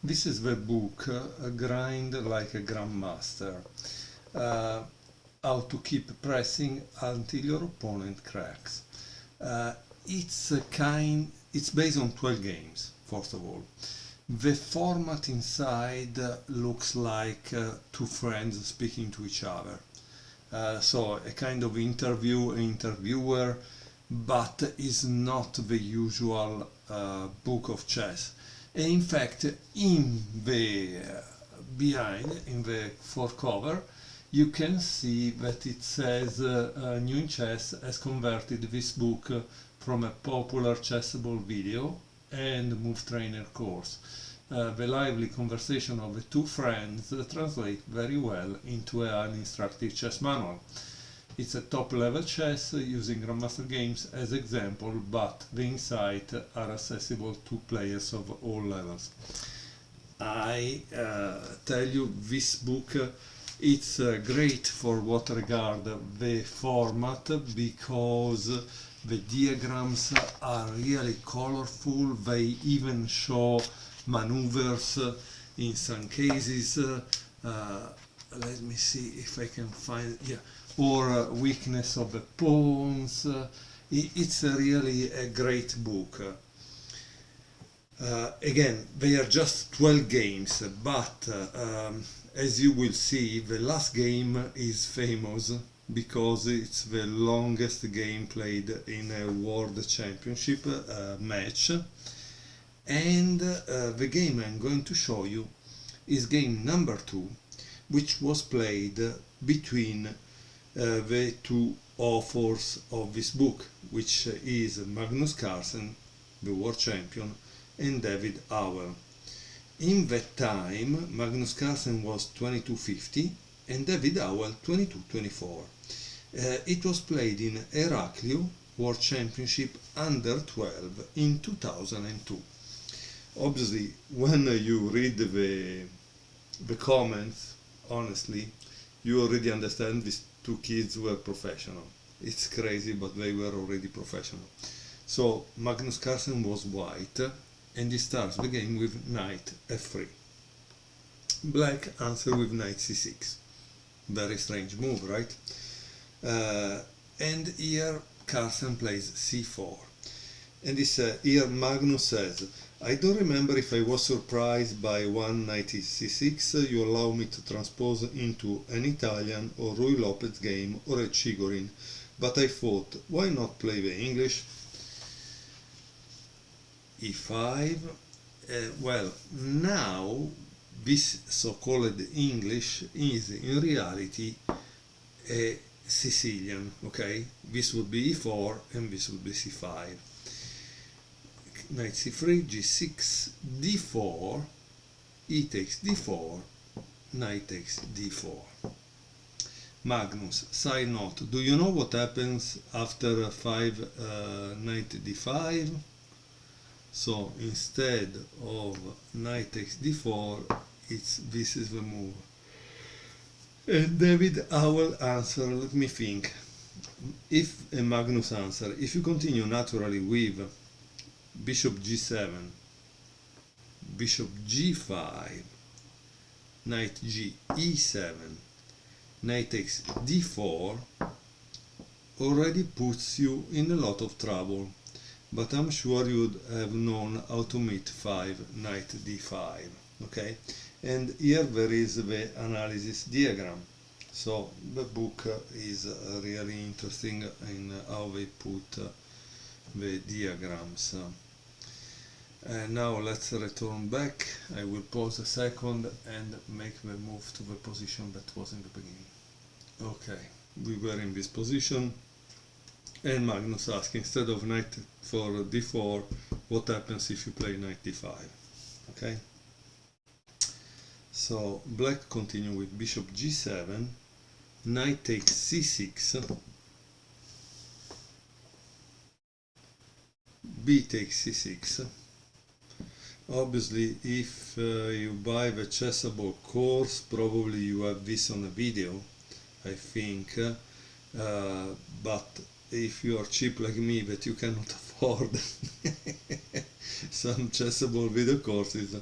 This is the book, Grind Like a Grandmaster. Uh, how to keep pressing until your opponent cracks. Uh, it's based on 12 games, first of all. The format inside looks like two friends speaking to each other. So a kind of interviewer, but is not the usual book of chess. And in fact, in the in the forecover, you can see that it says New in Chess has converted this book from a popular chessable video and move trainer course. The lively conversation of the two friends translate very well into an instructive chess manual. It's a top-level chess using Grandmaster games as example, but the insights are accessible to players of all levels. I tell you, this book it's great for what regard the format, because the diagrams are really colorful. They even show maneuvers in some cases. Let me see if I can find, yeah, or weakness of the pawns. It's really a great book. Again, they are just 12 games, but as you will see, the last game is famous because it's the longest game played in a World Championship match. And the game I'm going to show you is game number 2, which was played between the two authors of this book, which is Magnus Carlsen, the world champion, and David Howell. In that time, Magnus Carlsen was 2250 and David Howell 2224. It was played in Heraclio World Championship Under 12 in 2002. Obviously, when you read the comments, honestly, you already understand these two kids were professional. It's crazy, but they were already professional. So Magnus Carlsen was white, and he starts the game with knight f3. Black answer with knight c6. Very strange move, right? And here Carlsen plays c4. And here Magnus says, I don't remember if I was surprised by one knight c6 you allow me to transpose into an Italian or Rui Lopez game or a Chigorin, but I thought, why not play the English? e5. Well, now this so-called English is in reality a Sicilian, okay? This would be e4 and this would be c5. Knight c3, g6, d4, e takes d4, knight takes d4. Magnus, side note, do you know what happens after 5 knight d5? So instead of knight takes d4, this is the move. And David Howell answer, let me think. If a Magnus answer, if you continue naturally with bishop g7, bishop g5, knight g e7, knight takes d4, already puts you in a lot of trouble. But I'm sure you'd have known how to meet 5 knight d5, okay? And here there is the analysis diagram. So the book is really interesting in how they put the diagrams. Now let's return back. I will pause a second and make the move to the position that was in the beginning. Okay, we were in this position. And Magnus asks, instead of knight for d4, what happens if you play knight d5? Okay. So black continue with bishop g7, knight takes c6, b takes c6. Obviously, if you buy the chessable course, probably you have this on a video, I think. But if you are cheap like me, that you cannot afford some chessable video courses,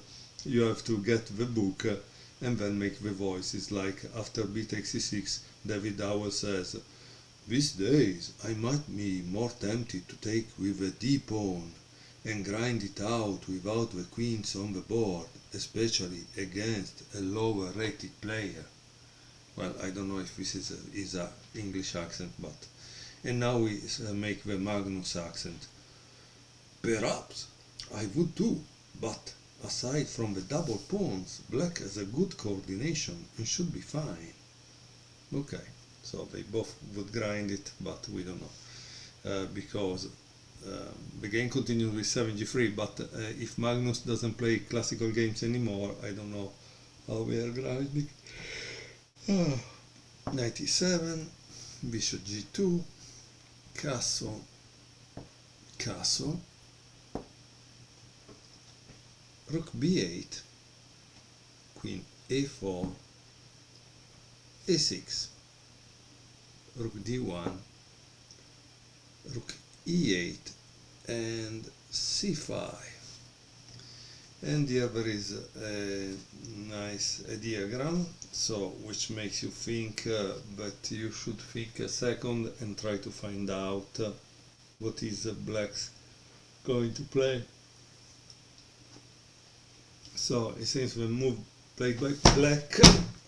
you have to get the book and then make the voices. Like after b takes c6, David Howell says, "These days I might be more tempted to take with a d pawn and grind it out without the queens on the board, especially against a lower rated player." Well, I don't know if this is a English accent, but... And now we make the Magnus accent. "Perhaps I would too, but aside from the double pawns, black has a good coordination and should be fine." Okay, so they both would grind it, but we don't know. Because the game continues with 73, but if Magnus doesn't play classical games anymore, I don't know how we are grinding. 97, bishop g2, castle, castle, rook b8, queen a4, a6, rook d1, rook e8, and c5. And here there is a nice diagram, so which makes you think that you should think a second and try to find out what is black's going to play. So it seems the move played by black.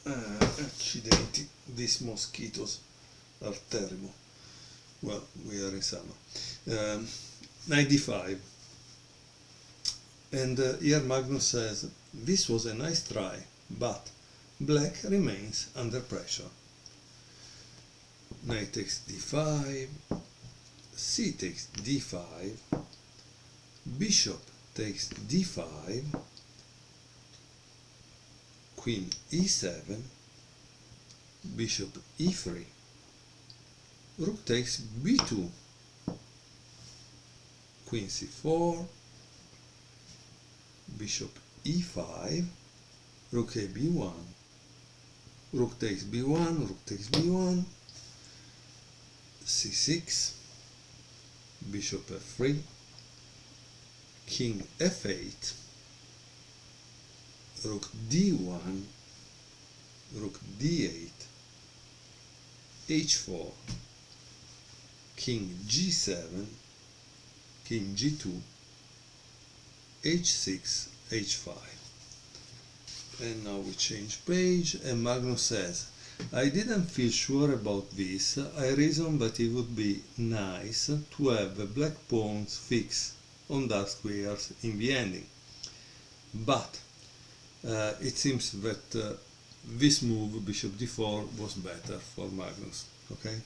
Accidenti, these mosquitoes are terrible. Well, we are in summer. 95. And here Magnus says, "This was a nice try, but black remains under pressure." Knight takes d5, c takes d5, bishop takes d5, queen e7, bishop e3, rook takes b2, queen c4, bishop e5, rook a b1, rook takes b1, rook takes b1, c6, bishop f3, king f8, rook d1, rook d8, h4, king g7, king g2, h6, h5. And now we change page, and Magnus says, "I didn't feel sure about this. I reasoned that it would be nice to have the black pawns fixed on dark squares in the ending. But it seems that this move, bishop d4, was better for Magnus." Okay?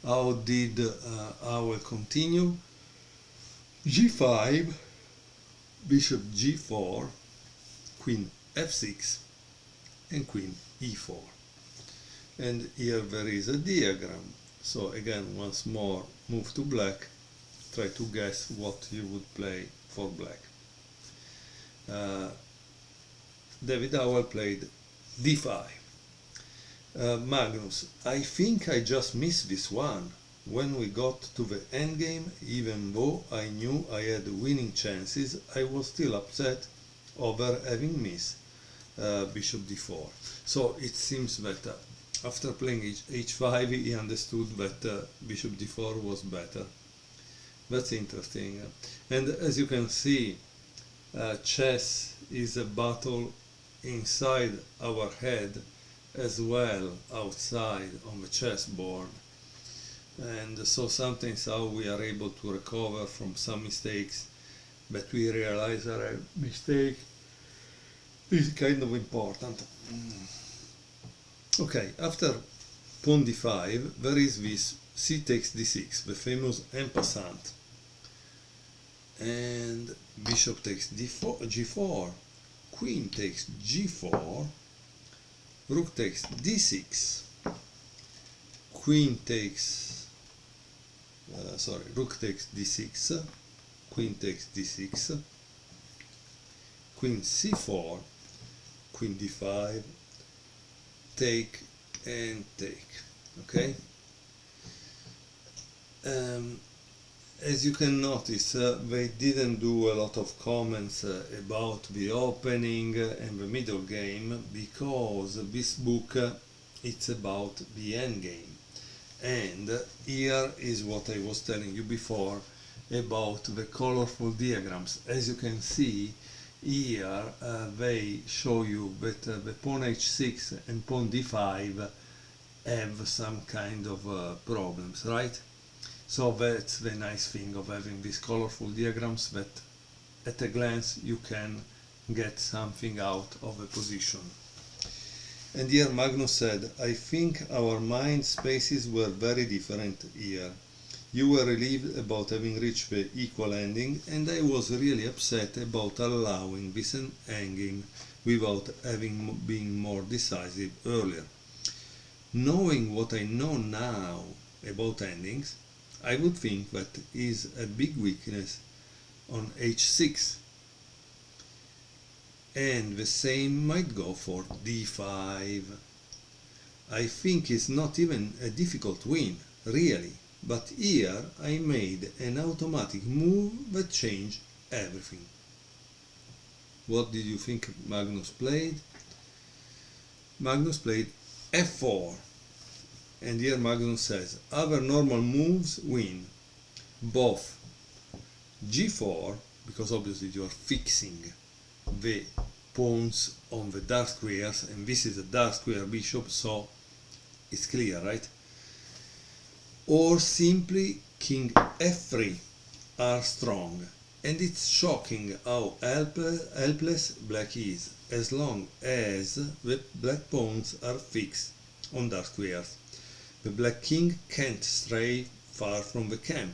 How did Howell continue? g5, bishop g4, queen f6, and queen e4. And here there is a diagram. So again, once more, move to black, try to guess what you would play for black. David Howell played d5. Magnus, "I think I just missed this one. When we got to the endgame, even though I knew I had winning chances, I was still upset over having missed bishop d4. So it seems that after playing h5, he understood that bishop d4 was better. That's interesting. And as you can see, chess is a battle inside our head as well outside on the chessboard. And so sometimes how we are able to recover from some mistakes that we realize are a mistake is kind of important. Okay, after pawn d5 there is this c takes d6, the famous en passant, and bishop takes d4, g4, queen takes g4, rook takes d6, queen takes rook takes d6, queen takes d6, queen c4, queen d5, take and take. Okay, as you can notice, they didn't do a lot of comments about the opening and the middle game, because this book it's about the end game. And here is what I was telling you before about the colorful diagrams. As you can see here, they show you that the pawn h6 and pawn d5 have some kind of problems, right? So that's the nice thing of having these colorful diagrams, that at a glance you can get something out of a position. And here Magnus said, I think our mind spaces were very different here. You were relieved about having reached the equal ending, and I was really upset about allowing this ending without having been more decisive earlier. Knowing what I know now about endings, I would think that is a big weakness on h6, and the same might go for d5. I think it's not even a difficult win, really, but here I made an automatic move that changed everything. What did you think Magnus played? Magnus played f4. And here Magnus says, other normal moves win. Both g4, because obviously you are fixing the pawns on the dark squares, and this is a dark square bishop, so it's clear, right? Or simply king f3 are strong, and it's shocking how helpless black is, as long as the black pawns are fixed on dark squares. The black king can't stray far from the camp.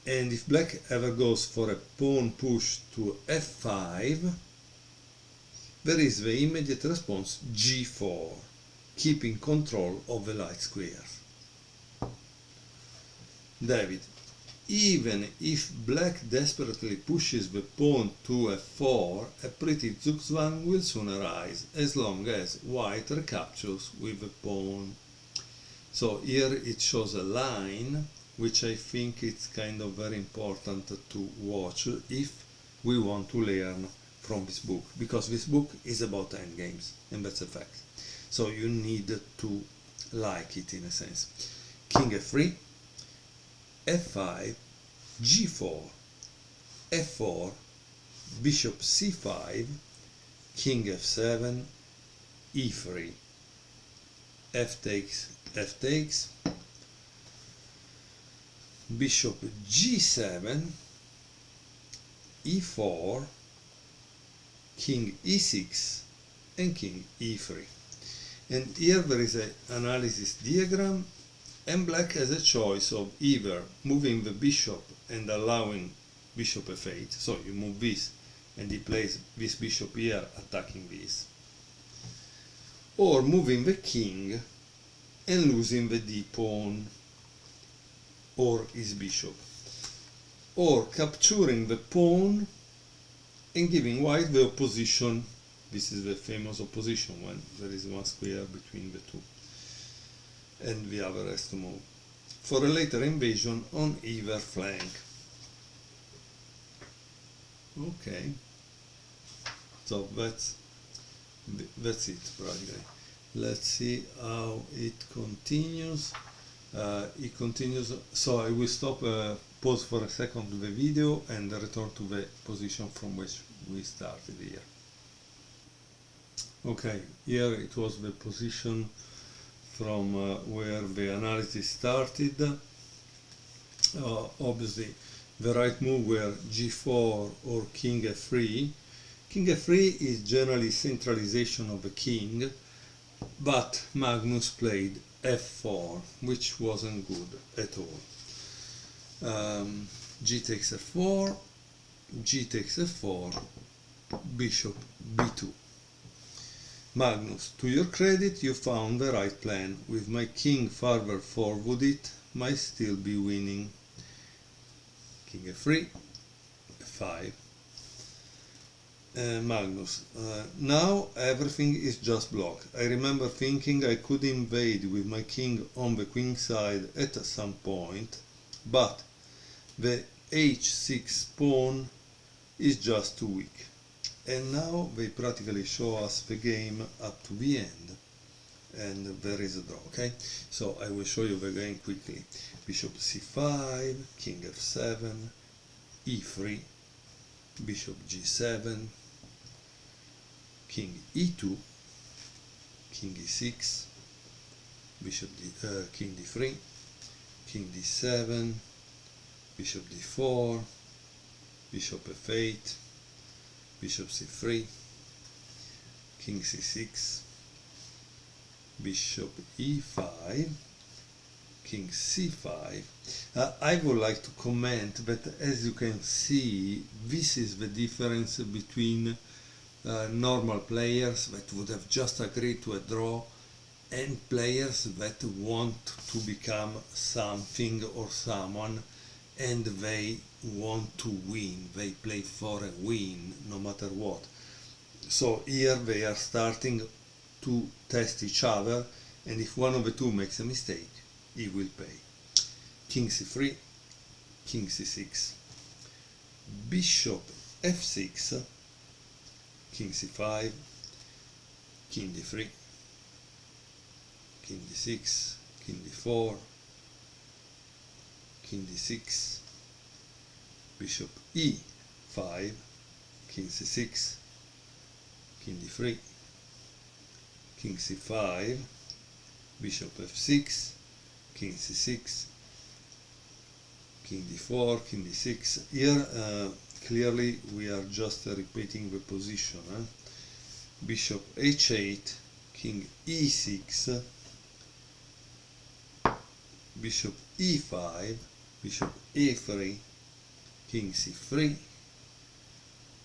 And if black ever goes for a pawn push to f5, there is the immediate response g4, keeping control of the light squares. David, even if black desperately pushes the pawn to f4, a pretty zugzwang will soon arise, as long as white recaptures with the pawn. So here it shows a line, which I think it's kind of very important to watch if we want to learn from this book, because this book is about endgames, and that's a fact. So you need to like it in a sense. King f3, f5, g4, f4, bishop c5, king f7, e3, f takes, bishop g7, e4, king e6, and king e3. And here there is an analysis diagram, and black has a choice of either moving the bishop and allowing bishop f8, so you move this and he plays this bishop here attacking this, or moving the king and losing the d pawn or his bishop, or capturing the pawn and giving white the opposition. This is the famous opposition when there is one square between the two and the other has to move, for a later invasion on either flank. Okay, so that's it practically. Let's see how it continues. It continues, so I will stop, pause for a second the video and return to the position from which we started here. Okay, here it was the position from where the analysis started. Obviously the right move were g4 or king f3. King f3 is generally centralization of the king, but Magnus played f4, which wasn't good at all. G takes f4, G takes f4, bishop b2. Magnus, to your credit, you found the right plan. With my king farther forward, it might still be winning. King f3, f5. Magnus, now everything is just blocked. I remember thinking I could invade with my king on the queen side at some point. but the h6 pawn is just too weak. And now they practically show us the game up to the end, and there is a draw. Okay, so I will show you the game quickly. Bishop c5, king f7, e3, bishop g7, king e2, king e6, king d3, king d7, bishop d4, bishop f8, bishop c3, king c6, bishop e5, king c5. I would like to comment that, as you can see, this is the difference between normal players that would have just agreed to a draw and players that want to become something or someone, and they want to win. They play for a win no matter what. So here they are starting to test each other, and if one of the two makes a mistake, he will pay. King c3, king c6, bishop f6, king c5, king d3, king d6, king d4, king d6, bishop e5, king c6, king d3, king c5, bishop f6, king c6, king d4, king d6. Here clearly we are just repeating the position. Bishop h8, king e6, bishop e5, bishop a3, king c3,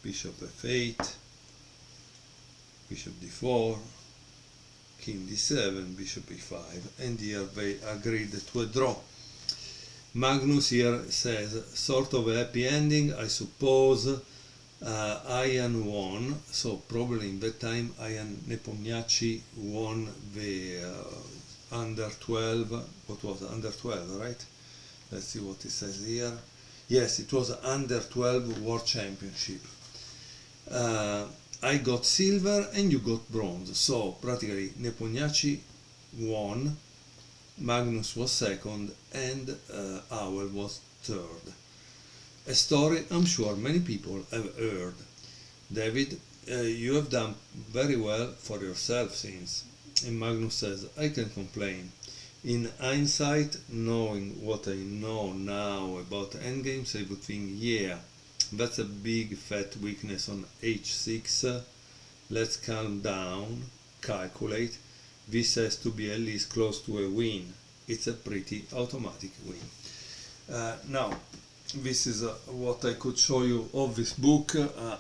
bishop f8, bishop d4, king d7, bishop e5, and here they agreed to a draw. Magnus here says, sort of a happy ending, I suppose. Ian won, so probably in that time Ian Nepomniachtchi won the under 12, what was it? Under 12, right? Let's see what it says here. Yes, it was under 12 World Championship. I got silver and you got bronze, so practically Nepomniachtchi won, Magnus was second, and Howell was third. A story I'm sure many people have heard. David, you have done very well for yourself since. And Magnus says, I can complain. In hindsight, knowing what I know now about endgames, I would think, yeah, that's a big fat weakness on h6. Let's calm down, calculate. This has to be at least close to a win. It's a pretty automatic win. Now, this is what I could show you of this book.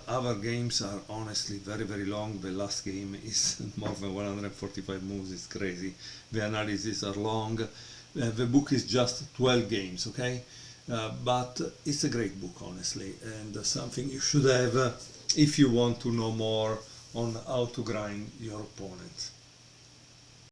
Other games are honestly very, very long. The last game is more than 145 moves. It's crazy. The analyses are long. The book is just 12 games, okay? But it's a great book, honestly, and something you should have if you want to know more on how to grind your opponent.